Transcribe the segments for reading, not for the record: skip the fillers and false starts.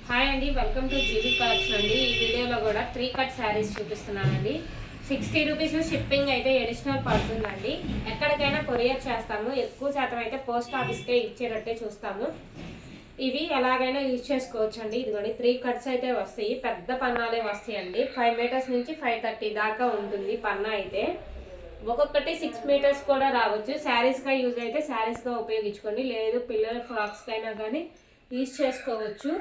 Hi అండి, welcome to GV collection అండి. ఈ వీడియోలో కూడా 3 కట్ శారీస్ చూపిస్తున్నానండి. 60 రూపీస్ షిప్పింగ్ అయితే అడిషనల్ పడుతుందండి. ఎక్కడికైనా కొరియర్ చేస్తాము. ఎక్కువ శాతం అయితే పోస్ట్ ఆఫీస్కే ఇచ్చేటట్టే చూస్తాము. ఇవి ఎలాగైనా యూజ్ చేసుకోవచ్చు అండి. ఇదిగోండి 3 కట్స్ అయితే వస్తాయి. పెద్ద పన్నాలే వస్తాయండి. 5 మీటర్స్ నుంచి 530 దాకా ఉంటుంది పన్నా అయితే. ఒక్కొక్కటి 6 మీటర్స్ కూడా రావచ్చు. శారీస్గా యూజ్ అయితే శారీస్గా ఉపయోగించుకోండి, లేదు పిల్లల ఫ్రాక్స్కైనా కానీ యూజ్ చేసుకోవచ్చు.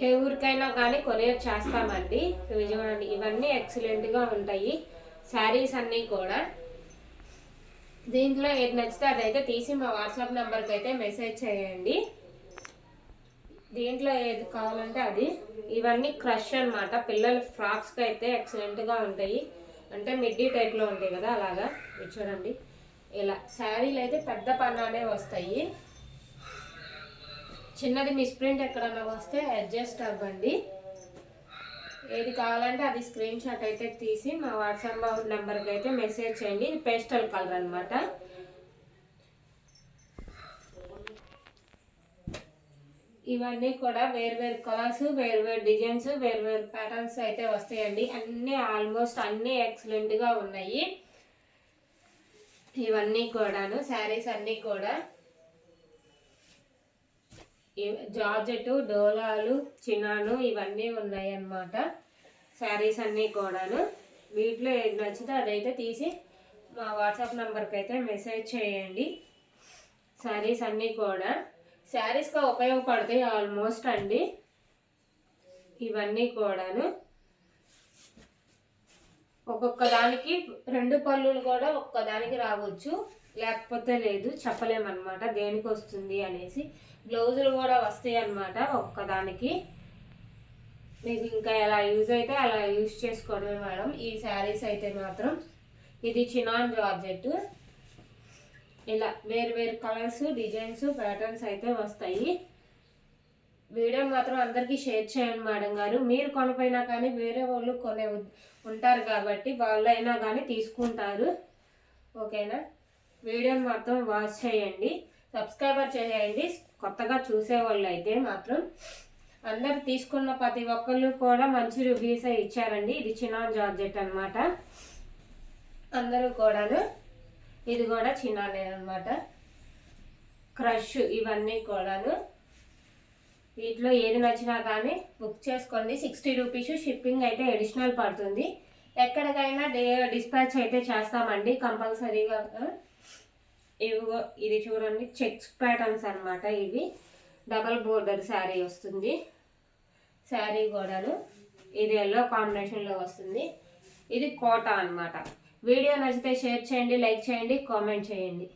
ఏ ఊరికైనా కానీ కొరియర్ చేస్తామండి. చూడండి, ఇవన్నీ ఎక్సలెంట్గా ఉంటాయి శారీస్ అన్నీ కూడా. దీంట్లో ఏది నచ్చితే అదైతే తీసి మా వాట్సాప్ నెంబర్కి అయితే మెసేజ్ చేయండి. దీంట్లో ఏది కావాలంటే అది. ఇవన్నీ క్రష్ అనమాట. పిల్లల ఫ్రాక్స్కి అయితే ఎక్సలెంట్గా ఉంటాయి. అంటే మిడ్డీ టైప్లో ఉంటాయి కదా, అలాగా. చూడండి, ఇలా శారీలు అయితే పెద్ద పన్నానే వస్తాయి. చిన్నది మిస్ప్రింట్ ఎక్కడన్నా వస్తే అడ్జస్ట్ అవ్వండి. ఏది కావాలంటే అది స్క్రీన్ షాట్ అయితే తీసి మా వాట్సాప్ నెంబర్కి అయితే మెసేజ్ చేయండి. ఇది పేస్టల్ కలర్ అనమాట. ఇవన్నీ కూడా వేరు కలర్స్, వేరు డిజైన్స్, వేరు ప్యాటర్న్స్ అయితే వస్తాయండి. అన్నీ ఆల్మోస్ట్ అన్నీ ఎక్సలెంట్గా ఉన్నాయి. ఇవన్నీ కూడాను శారీస్ అన్నీ కూడా జార్జెట్, డోలాలు, చినాను ఇవన్నీ ఉన్నాయి అన్నమాట. శారీస్ అన్నీ కూడాను. వీటిలో ఏది నచ్చితే అదైతే తీసి మా వాట్సాప్ నెంబర్కి అయితే మెసేజ్ చేయండి. శారీస్ అన్నీ కూడా శారీస్గా ఉపయోగపడతాయి ఆల్మోస్ట్ అండి. ఇవన్నీ కూడాను ఒక్కొక్క దానికి 2 పళ్ళులు కూడా ఒక్కదానికి రావచ్చు, లేకపోతే లేదు, చెప్పలేమన్నమాట దేనికి వస్తుంది అనేసి. బ్లౌజులు కూడా వస్తాయి అన్నమాట ఒక్కదానికి. మీకు ఇంకా ఎలా యూజ్ అయితే అలా యూజ్ చేసుకోవడమే మేడం. ఈ శారీస్ అయితే మాత్రం ఇది చినాన్ జార్జెట్. ఇలా వేరు కలర్స్, డిజైన్స్, ప్యాటర్న్స్ అయితే వస్తాయి. వీడియో మాత్రం అందరికీ షేర్ చేయండి మేడం గారు. మీరు కొనపోయినా కానీ వేరే వాళ్ళు కొనే ఉంటారు కాబట్టి వాళ్ళైనా కానీ తీసుకుంటారు. ఓకేనా? వీడియోని మాత్రం వాచ్ చేయండి, సబ్స్క్రైబర్ చేయండి. కొత్తగా చూసేవాళ్ళు అయితే మాత్రం. అందరు తీసుకున్న ప్రతి ఒక్కళ్ళు కూడా మంచి రివ్యూస్ ఇచ్చారండి. ఇది చినాన్ జార్జెట్ అనమాట. అందరూ కూడాను. ఇది కూడా చినానే అనమాట. క్రష్ ఇవన్నీ కూడాను. వీటిలో ఏది నచ్చినా కానీ బుక్ చేసుకోండి. 60 రూపీస్ షిప్పింగ్ అయితే అడిషనల్ పడుతుంది. ఎక్కడికైనా డిస్పాచ్ అయితే చేస్తామండి కంపల్సరీగా. ఇవిగో ఇది చూడండి, చెక్స్ ప్యాటర్న్స్ అనమాట. ఇవి డబల్ బోర్డర్ శారీ వస్తుంది. శారీ కూడాను ఇది ఎల్లో కాంబినేషన్లో వస్తుంది. ఇది కోటా అనమాట. వీడియో నచ్చితే షేర్ చేయండి, లైక్ చేయండి, కామెంట్ చేయండి.